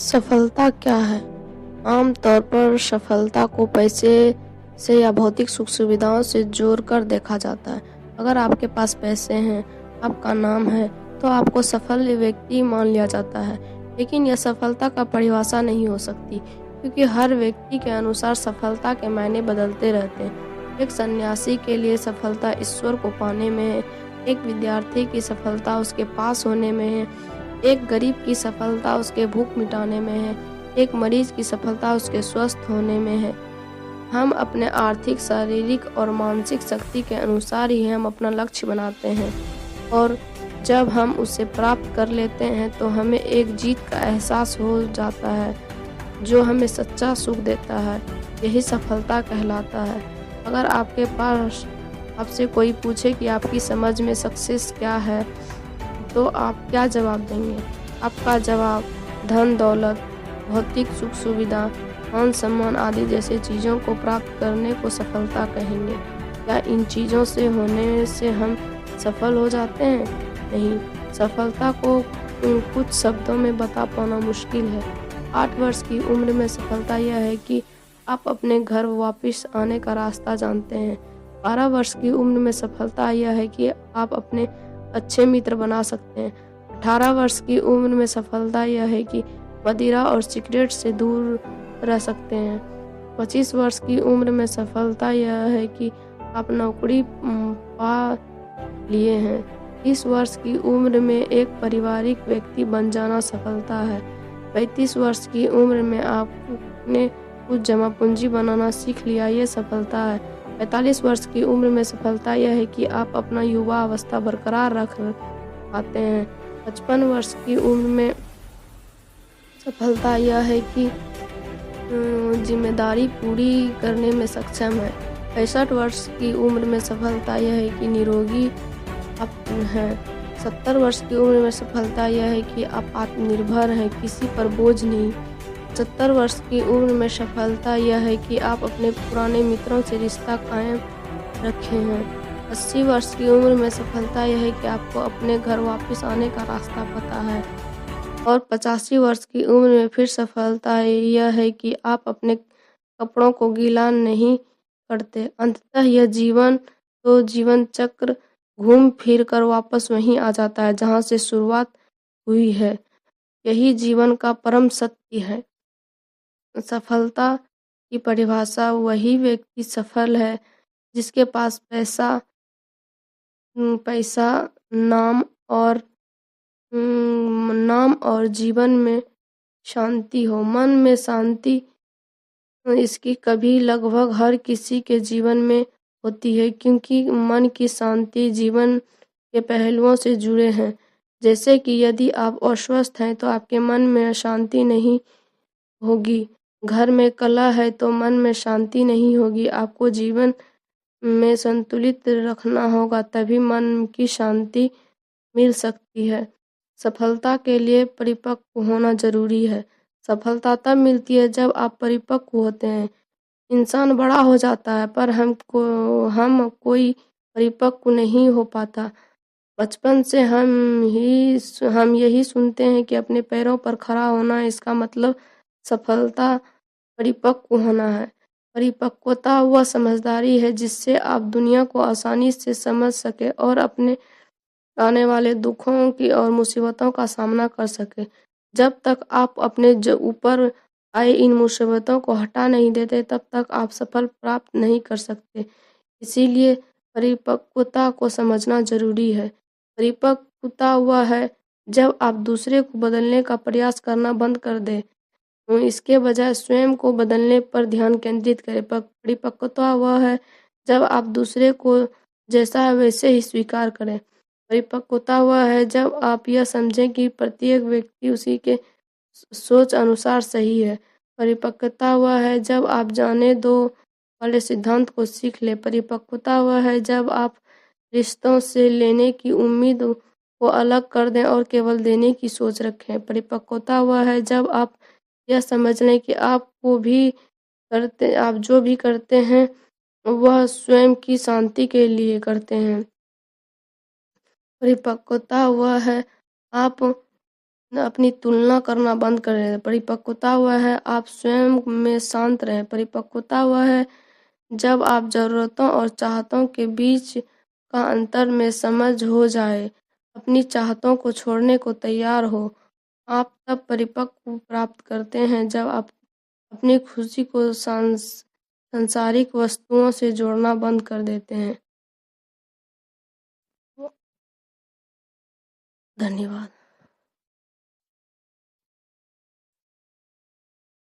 सफलता क्या है? आम तौर पर सफलता को पैसे से या भौतिक सुख-सुविधाओं से जोड़कर देखा जाता है। अगर आपके पास पैसे हैं, आपका नाम है, तो आपको सफल व्यक्ति मान लिया जाता है। लेकिन यह सफलता का परिभाषा नहीं हो सकती, क्योंकि हर व्यक्ति के अनुसार सफलता के मायने बदलते रहते हैं। एक सन्यासी के लिए सफलता ईश्वर को पाने में है, एक विद्यार्थी की सफलता उसके पास होने में है, एक गरीब की सफलता उसके भूख मिटाने में है, एक मरीज की सफलता उसके स्वस्थ होने में है। हम अपने आर्थिक, शारीरिक और मानसिक शक्ति के अनुसार ही हम अपना लक्ष्य बनाते हैं और जब हम उसे प्राप्त कर लेते हैं तो हमें एक जीत का एहसास हो जाता है, जो हमें सच्चा सुख देता है। यही सफलता कहलाता है। अगर आपके पास आपसे कोई पूछे कि आपकी समझ में सक्सेस क्या है, तो आप क्या जवाब देंगे? आपका जवाब धन दौलत, भौतिक सुख सुविधा, मान सम्मान आदि जैसे चीज़ों को प्राप्त करने को सफलता कहेंगे। क्या इन चीज़ों से होने से हम सफल हो जाते हैं? नहीं, सफलता को कुछ शब्दों में बता पाना मुश्किल है। 8 वर्ष की उम्र में सफलता यह है कि आप अपने घर वापस आने का रास्ता जानते हैं। 12 वर्ष की उम्र में सफलता यह है कि आप अपने अच्छे मित्र बना सकते हैं। 18 वर्ष की उम्र में सफलता यह है कि मदिरा और सिगरेट से दूर रह सकते हैं। 25 वर्ष की उम्र में सफलता यह है कि आप नौकरी पा लिए हैं। 30 वर्ष की उम्र में एक पारिवारिक व्यक्ति बन जाना सफलता है। 35 वर्ष की उम्र में आपने कुछ जमा पूंजी बनाना सीख लिया, ये सफलता है। 45 वर्ष की उम्र में सफलता यह है कि आप अपना युवा अवस्था बरकरार रख पाते हैं। 55 वर्ष की उम्र में सफलता यह है कि जिम्मेदारी पूरी करने में सक्षम है। 65 वर्ष की उम्र में सफलता यह है कि निरोगी आप हैं। 70 वर्ष की उम्र में सफलता यह है कि आप आत्मनिर्भर हैं, किसी पर बोझ नहीं। 70 वर्ष की उम्र में सफलता यह है कि आप अपने पुराने मित्रों से रिश्ता कायम रखे हैं। 80 वर्ष की उम्र में सफलता यह है कि आपको अपने घर वापस आने का रास्ता पता है। और 85 वर्ष की उम्र में फिर सफलता यह है कि आप अपने कपड़ों को गीला नहीं करते। अंततः यह जीवन चक्र घूम फिर कर वापस वहीं आ जाता है जहाँ से शुरुआत हुई है। यही जीवन का परम सत्य है। सफलता की परिभाषा वही व्यक्ति सफल है जिसके पास पैसा, नाम और जीवन में शांति हो। मन में शांति इसकी कभी लगभग हर किसी के जीवन में होती है, क्योंकि मन की शांति जीवन के पहलुओं से जुड़े हैं। जैसे कि यदि आप अस्वस्थ हैं तो आपके मन में शांति नहीं होगी। घर में कलह है तो मन में शांति नहीं होगी। आपको जीवन में संतुलित रखना होगा, तभी मन की शांति मिल सकती है। सफलता के लिए परिपक्व होना जरूरी है। सफलता तब मिलती है जब आप परिपक्व होते हैं। इंसान बड़ा हो जाता है पर हम कोई परिपक्व नहीं हो पाता। बचपन से हम यही सुनते हैं कि अपने पैरों पर खड़ा होना, इसका मतलब सफलता परिपक्व होना है। परिपक्वता वह समझदारी है जिससे आप दुनिया को आसानी से समझ सके और अपने आने वाले दुखों की और मुसीबतों का सामना कर सके। जब तक आप अपने ऊपर आए इन मुसीबतों को हटा नहीं देते, तब तक आप सफल प्राप्त नहीं कर सकते। इसीलिए परिपक्वता को समझना जरूरी है। परिपक्वता वह है जब आप दूसरे को बदलने का प्रयास करना बंद कर दें, इसके बजाय स्वयं को बदलने पर ध्यान केंद्रित करें। परिपक्वता वह है जब आप दूसरे को जैसा है वैसे ही स्वीकार करें। परिपक्वता वह है जब आप यह समझें कि प्रत्येक व्यक्ति उसी के सोच अनुसार सही है। परिपक्वता वह है जब आप जाने दो वाले सिद्धांत को सीख लें। परिपक्वता वह है जब आप रिश्तों से लेने की उम्मीद को अलग कर दें और केवल देने की सोच रखें। परिपक्वता वह है जब आप यह समझ लें कि आप जो भी करते हैं वह स्वयं की शांति के लिए करते हैं। परिपक्वता वह है आप अपनी तुलना करना बंद कर दें। परिपक्वता वह है आप स्वयं में शांत रहें। परिपक्वता वह है जब आप ज़रूरतों और चाहतों के बीच का अंतर में समझ हो जाए, अपनी चाहतों को छोड़ने को तैयार हो। आप तब परिपक्व प्राप्त करते हैं जब आप अपनी खुशी को सांसारिक वस्तुओं से जोड़ना बंद कर देते हैं। धन्यवाद।